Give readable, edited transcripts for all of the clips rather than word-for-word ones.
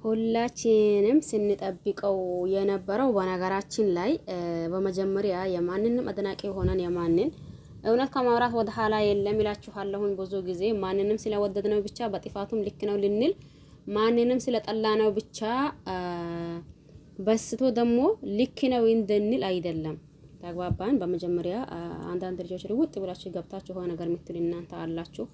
ሁላችንም ስንጠብቀው የነበረው በነገራችን ላይ በመጀመሪያ የማንንም አድናቂ ሆነን የማንን እውነት ከማውራት ወደ ኋላ የለም ይላችኋለሁኝ። ብዙ ጊዜ ማንንም ስለወደድነው ብቻ በጥፋቱም ልክ ነው ልንል፣ ማንንም ስለጠላነው ብቻ በስቶ ደግሞ ልክ ነው እንድንል አይደለም። ተግባባን? በመጀመሪያ አንዳንድ ልጆች ልውጥ ብላችሁ ገብታችሁ ሆነ ነገር ምትል እናንተ አላችሁ፣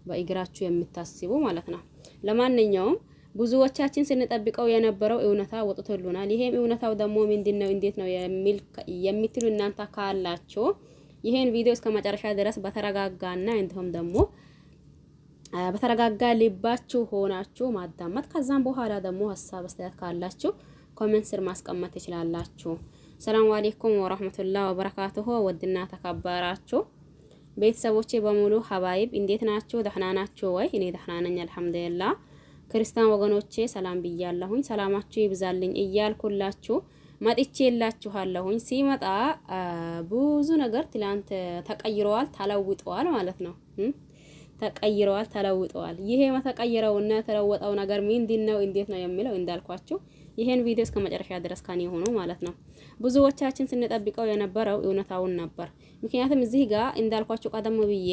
በእግራችሁ የምታስቡ ማለት ነው። ለማንኛውም ብዙዎቻችን ስንጠብቀው የነበረው እውነታ ወጥቶልናል። ይሄም እውነታው ደግሞ ምንድነው እንዴት ነው የምትሉ እናንተ ካላችሁ ይሄን ቪዲዮ እስከ መጨረሻ ድረስ በተረጋጋና እንዲሁም ደግሞ በተረጋጋ ልባችሁ ሆናችሁ ማዳመጥ፣ ከዛም በኋላ ደግሞ ሀሳብ አስተያየት ካላችሁ ኮሜንት ስር ማስቀመጥ ትችላላችሁ። ሰላም አለይኩም ወራህመቱላሂ ወበረካቱሁ። ወድና ተከበራችሁ ቤተሰቦቼ በሙሉ ሀባይብ እንዴት ናችሁ? ደህና ናችሁ ወይ? እኔ ደህና ነኝ አልሐምዱሊላህ። ክርስቲያን ወገኖቼ ሰላም ብያለሁኝ። ሰላማችሁ ይብዛልኝ እያልኩላችሁ መጥቼላችኋለሁኝ። ሲመጣ ብዙ ነገር ትላንት ተቀይረዋል፣ ተለውጠዋል ማለት ነው። ተቀይረዋል፣ ተለውጠዋል። ይሄ የተቀየረውና የተለወጠው ነገር ምንድነው እንዴት ነው የሚለው እንዳልኳችሁ ይሄን ቪዲዮ እስከ መጨረሻ ድረስ ካኔ ሆኖ ማለት ነው። ብዙዎቻችን ስንጠብቀው የነበረው እውነታውን ነበር። ምክንያቱም እዚህ ጋር እንዳልኳችሁ ቀደም ብዬ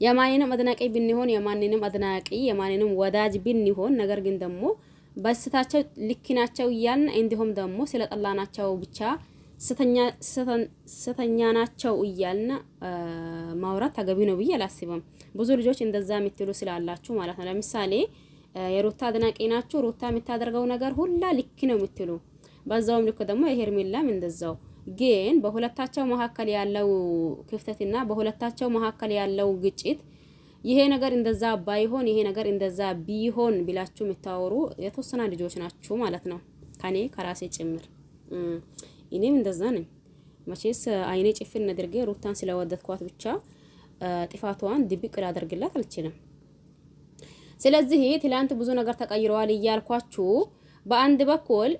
የማንንም አድናቂ ብንሆን የማንንም አድናቂ የማንንም ወዳጅ ብንሆን ነገር ግን ደግሞ በስታቸው ልክ ናቸው እያልን እንዲሁም ደግሞ ስለጠላናቸው ብቻ ስተኛ ናቸው እያልን ማውራት ተገቢ ነው ብዬ አላስብም። ብዙ ልጆች እንደዛ የምትሉ ስላላችሁ ማለት ነው። ለምሳሌ የሩታ አድናቂ ናችሁ፣ ሩታ የምታደርገው ነገር ሁላ ልክ ነው የምትሉ፣ በዛውም ልክ ደግሞ የሄርሜላም እንደዛው። ግን በሁለታቸው መካከል ያለው ክፍተትና በሁለታቸው መካከል ያለው ግጭት ይሄ ነገር እንደዛ ባይሆን ይሄ ነገር እንደዛ ቢሆን ብላችሁ የምታወሩ የተወሰነ ልጆች ናችሁ ማለት ነው። ከኔ ከራሴ ጭምር እኔም እንደዛ ነኝ። መቼስ አይኔ ጭፍን አድርጌ ሩታን ስለወደድኳት ብቻ ጥፋቷን ድብቅ ላደርግላት አልችልም። ስለዚህ ትላንት ብዙ ነገር ተቀይረዋል እያልኳችሁ በአንድ በኩል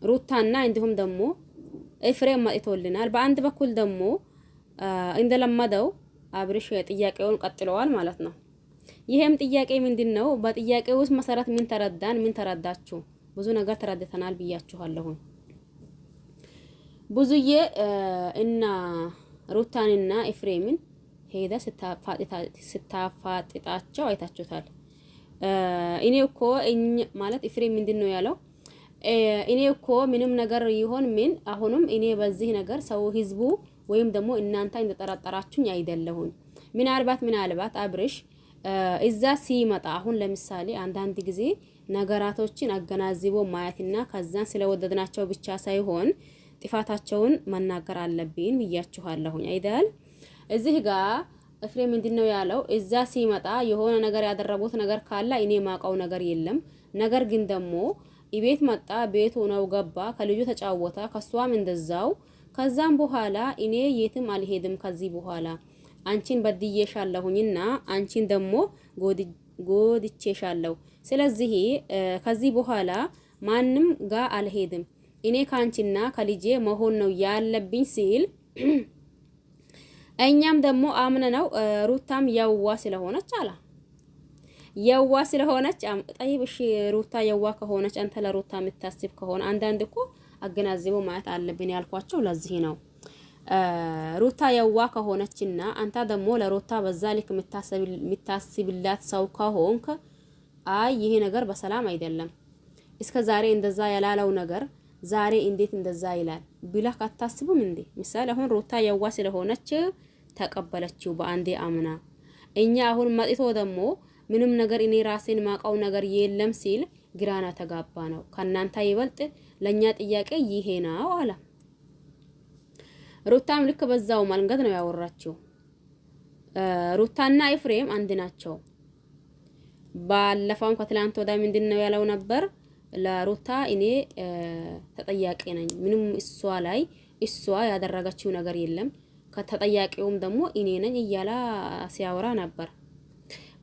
ሩታና እንዲሁም ደግሞ ኤፍሬም መጥቶልናል። በአንድ በኩል ደግሞ እንደለመደው አብርሽ ጥያቄውን ቀጥለዋል ማለት ነው። ይሄም ጥያቄ ምንድነው? በጥያቄው ውስጥ መሰረት ምን ተረዳን? ምን ተረዳችሁ? ብዙ ነገር ተረድተናል ብያችኋለሁ። ብዙዬ እና ሩታንና ኤፍሬምን ሄዳ ስታፋጥጣቸው አይታችሁታል። እኔ እኮ ማለት ኤፍሬም ምንድነው ያለው? እኔ እኮ ምንም ነገር ይሆን ምን አሁንም እኔ በዚህ ነገር ሰው ህዝቡ ወይም ደግሞ እናንተ እንደተጠራጠራችሁኝ አይደለሁም። ምናልባት አብርሽ እዛ ሲመጣ አሁን ለምሳሌ አንዳንድ ጊዜ ነገራቶችን አገናዝቦ ማየትና ከዛን ስለወደድናቸው ብቻ ሳይሆን ጥፋታቸውን መናገር አለብን ብያችኋለሁኝ አይደል? እዚህ ጋር ኤፍሬም ምንድነው ያለው? እዛ ሲመጣ የሆነ ነገር ያደረጉት ነገር ካለ እኔ ማቀው ነገር የለም። ነገር ግን ደግሞ ኢቤት መጣ፣ ቤቱ ነው ገባ፣ ከልጁ ተጫወታ፣ ከሷም እንደዛው። ከዛም በኋላ እኔ የትም አልሄድም ከዚህ በኋላ አንቺን በድዬሻለሁኝና አንቺን ደግሞ ጎድቼሻለሁ። ስለዚህ ከዚህ በኋላ ማንም ጋር አልሄድም፣ እኔ ካንቺና ከልጄ መሆን ነው ያለብኝ ሲል እኛም ደግሞ አምነነው ሩታም የዋ ስለሆነች አላ የዋ ስለሆነች ጠይብ እሺ፣ ሩታ የዋ ከሆነች አንተ ለሩታ የምታስብ ከሆነ አንዳንድ እኮ አገናዝቦ ማየት አለብን ያልኳቸው ለዚህ ነው። ሩታ የዋ ከሆነችና አንተ ደግሞ ለሩታ በዛ ልክ የምታስብላት ሰው ከሆንክ አይ ይሄ ነገር በሰላም አይደለም፣ እስከ ዛሬ እንደዛ ያላለው ነገር ዛሬ እንዴት እንደዛ ይላል ብለህ አታስብም እንዴ? ምሳሌ አሁን ሩታ የዋ ስለሆነች ተቀበለችው በአንዴ አምና። እኛ አሁን መጥቶ ደግሞ ምንም ነገር እኔ ራሴን ማቀው ነገር የለም ሲል ግራና ተጋባ ነው። ከናንተ ይበልጥ ለኛ ጥያቄ ይሄ ነው አለ። ሩታም ልክ በዛው መንገድ ነው ያወራችው። ሩታና ኤፍሬም አንድ ናቸው። ባለፈው ከትላንት ወዳ ምንድነው ያለው ነበር? ለሩታ እኔ ተጠያቂ ነኝ፣ ምንም እሷ ያደረገችው ነገር የለም፣ ከተጠያቂውም ደግሞ እኔ ነኝ እያላ ሲያወራ ነበር።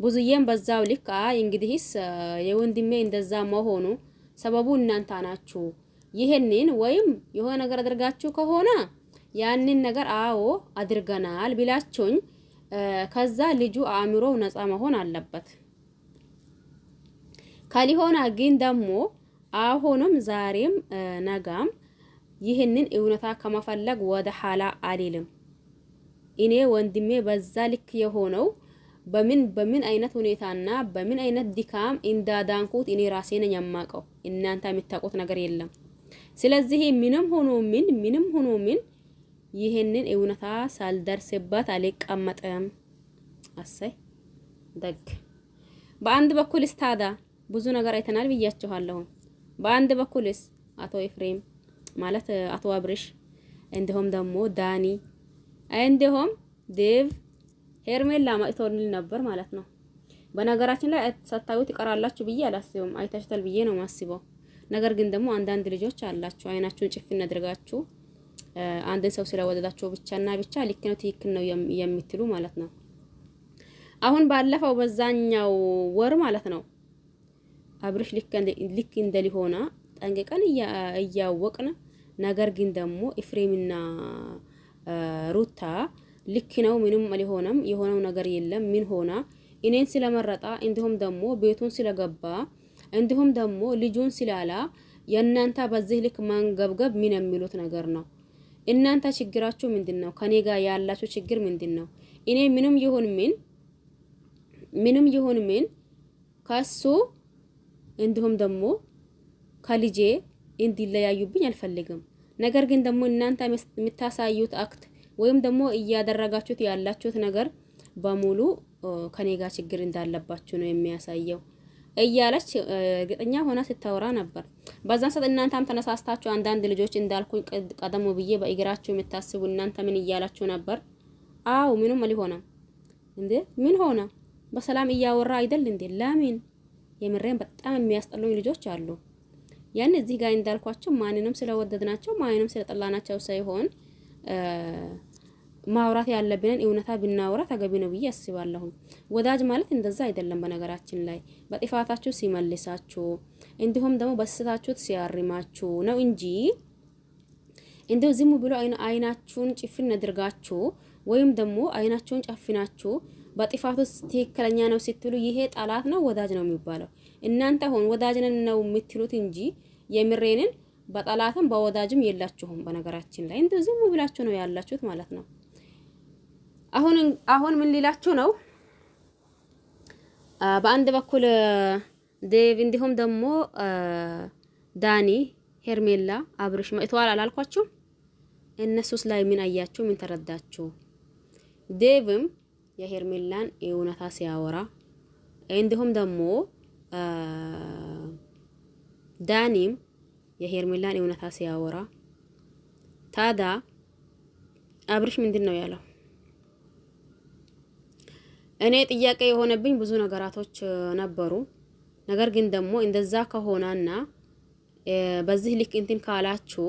ብዙዬም በዛው ልክ እንግዲህስ የወንድሜ እንደዛ መሆኑ ሰበቡ እናንተ ናችሁ፣ ይሄንን ወይም የሆነ ነገር አድርጋችሁ ከሆነ ያንን ነገር አዎ አድርገናል ብላችሁኝ ከዛ ልጁ አእምሮው ነፃ መሆን አለበት። ካሊሆና ግን ደግሞ አሁንም ዛሬም ነጋም ይህንን እውነታ ከመፈለግ ወደ ኋላ አልልም። እኔ ወንድሜ በዛ ልክ የሆነው በምን አይነት ሁኔታና በምን አይነት ድካም እንዳዳንኩት እኔ ራሴ ነኝ የማውቀው። እናንተ የምታውቁት ነገር የለም። ስለዚህ ምንም ሆኖ ምን ይህንን እውነታ ሳልደርስበት አልቀመጥም። አሰይ ደግ በአንድ በኩልስ ታዳ ብዙ ነገር አይተናል ብያችኋለሁ። በአንድ በኩልስ አቶ ኤፍሬም ማለት አቶ አብርሽ እንዲሁም ደግሞ ዳኒ እንዲሁም ዴቭ ሄርሜላ ማይቶልል ነበር ማለት ነው። በነገራችን ላይ ሳታዩት ይቀራላችሁ ብዬ አላስብም። አይታችኋል ብዬ ነው ማስበው። ነገር ግን ደግሞ አንዳንድ ልጆች አላችሁ አይናችሁን ጭፍን አድርጋችሁ አንድን ሰው ስለወደዳችሁ ብቻና ብቻ ልክ ነው ትክክል ነው የምትሉ ማለት ነው። አሁን ባለፈው በዛኛው ወር ማለት ነው አብርሽ ልክ እንደሊሆና ጠንቅቀን እያወቅን ነገር ግን ደግሞ ኤፍሬምና ሩታ ልክ ነው ምንም አልሆነም የሆነው ነገር የለም ምን ሆና እኔን ስለመረጣ እንዲሁም ደግሞ ቤቱን ስለገባ እንዲሁም ደግሞ ልጁን ስላላ የእናንተ በዚህ ልክ ማንገብገብ ምን የሚሉት ነገር ነው? እናንተ ችግራችሁ ምንድነው? ከኔ ጋር ያላችሁ ችግር ምንድነው? እኔ ምንም ይሁን ምን ከሱ እንዲሁም ደግሞ ከልጄ እንዲለያዩብኝ አልፈልግም። ነገር ግን ደግሞ እናንተ የምታሳዩት አክት ወይም ደግሞ እያደረጋችሁት ያላችሁት ነገር በሙሉ ከኔ ጋር ችግር እንዳለባችሁ ነው የሚያሳየው እያለች እርግጠኛ ሆና ስታወራ ነበር። በዛን ሰዓት እናንተም ተነሳስታችሁ አንዳንድ ልጆች እንዳልኩኝ ቀደሙ ብዬ በእግራችሁ የምታስቡ እናንተ ምን እያላችሁ ነበር? አው ምንም አልሆነም እንዴ ምን ሆነ? በሰላም እያወራ አይደል እንዴ? ለምን የምሬን በጣም የሚያስጠሉኝ ልጆች አሉ። ያን እዚህ ጋር እንዳልኳቸው ማንንም ስለወደድናቸው ማንንም ስለጠላናቸው ሳይሆን ማውራት ያለብንን እውነታ ብናወራ ተገቢ ነው ብዬ አስባለሁ። ወዳጅ ማለት እንደዛ አይደለም። በነገራችን ላይ በጥፋታችሁ ሲመልሳችሁ እንዲሁም ደግሞ በስህተታችሁ ሲያርማችሁ ነው እንጂ እንደው ዝም ብሎ አይናችሁን ጭፍን አድርጋችሁ ወይም ደግሞ አይናችሁን ጨፍናችሁ በጥፋቱ ትክክለኛ ነው ስትሉ ይሄ ጠላት ነው ወዳጅ ነው የሚባለው። እናንተ ሆን ወዳጅ ነው የምትሉት እንጂ የምሬንን በጠላትም በወዳጅም የላችሁም። በነገራችን ላይ እንደው ዝም ብላችሁ ነው ያላችሁት ማለት ነው። አሁን ምን ሊላችሁ ነው? በአንድ በኩል ዴቭ እንዲሁም ደግሞ ዳኒ ሄርሜላ አብርሽ መጥተዋል አላልኳችሁ? እነሱስ ላይ ምን አያችሁ? ምን ተረዳችሁ? ዴቭም የሄርሜላን እውነታ ሲያወራ እንዲሁም ደግሞ ዳኒም የሄርሜላን እውነታ ሲያወራ ታዳ አብርሽ ምንድነው ያለው? እኔ ጥያቄ የሆነብኝ ብዙ ነገራቶች ነበሩ። ነገር ግን ደግሞ እንደዛ ከሆነና በዚህ ልክ እንትን ካላችሁ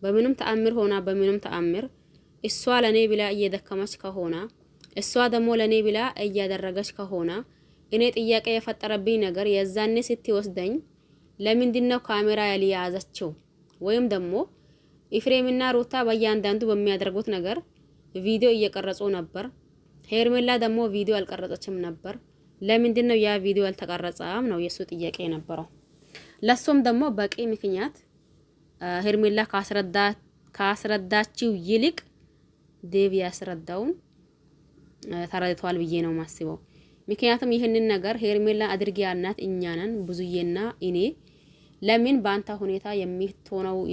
በምንም ተአምር ሆና በምንም ተአምር እሷ ለኔ ብላ እየደከመች ከሆነ እሷ ደግሞ ለኔ ብላ እያደረገች ከሆነ እኔ ጥያቄ የፈጠረብኝ ነገር የዛኔ ስትወስደኝ ለምንድነው ካሜራ ያልያዘችው? ወይም ደግሞ ኤፍሬምና ሩታ በእያንዳንዱ በሚያደርጉት ነገር ቪዲዮ እየቀረጹ ነበር። ሄርሜላ ደግሞ ቪዲዮ አልቀረጸችም ነበር። ለምንድነው ያ ቪዲዮ ያልተቀረጸም ነው የሱ ጥያቄ የነበረው። ለሱም ደግሞ በቂ ምክንያት ሄርሜላ ካስረዳችው ይልቅ ዴቭ ያስረዳውን ተረድቷል ብዬ ነው ማስበው። ምክንያቱም ይህንን ነገር ሄርሜላ አድርጊ ያልናት እኛ ነን ብዙዬና እኔ። ለምን ባንታ ሁኔታ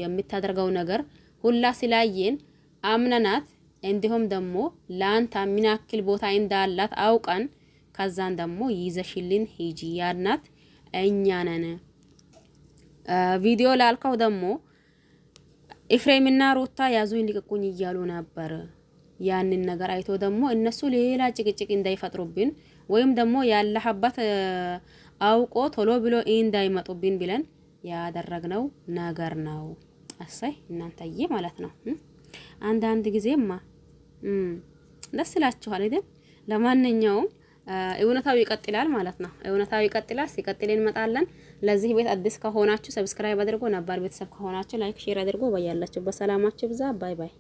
የምታደርገው ነገር ሁላ ስላየን አምነናት እንዲሁም ደግሞ ላንታ ምን ያክል ቦታ እንዳላት አውቀን ከዛን ደግሞ ይዘሽልን ሂጂ ያልናት እኛ ነን። ቪዲዮ ላልከው ደግሞ ኤፍሬምና ሩታ ያዙኝ ልቀቁኝ እያሉ ነበር። ያንን ነገር አይቶ ደግሞ እነሱ ሌላ ጭቅጭቅ እንዳይፈጥሩብን ወይም ደግሞ ያለህበት አውቆ ቶሎ ብሎ እንዳይመጡብን ብለን ያደረግነው ነገር ነው። አሳይ እናንተዬ ማለት ነው። አንዳንድ ጊዜማ ደስ ይላችኋል አይደል? ለማንኛውም እውነታው ይቀጥላል ማለት ነው። እውነታው ይቀጥላል። ሲቀጥል እንመጣለን። ለዚህ ቤት አዲስ ከሆናችሁ ሰብስክራይብ አድርጎ ነባር ቤተሰብ ከሆናችሁ ላይክ ሼር አድርጎ በያላችሁ በሰላማችሁ ብዛ። ባይ ባይ።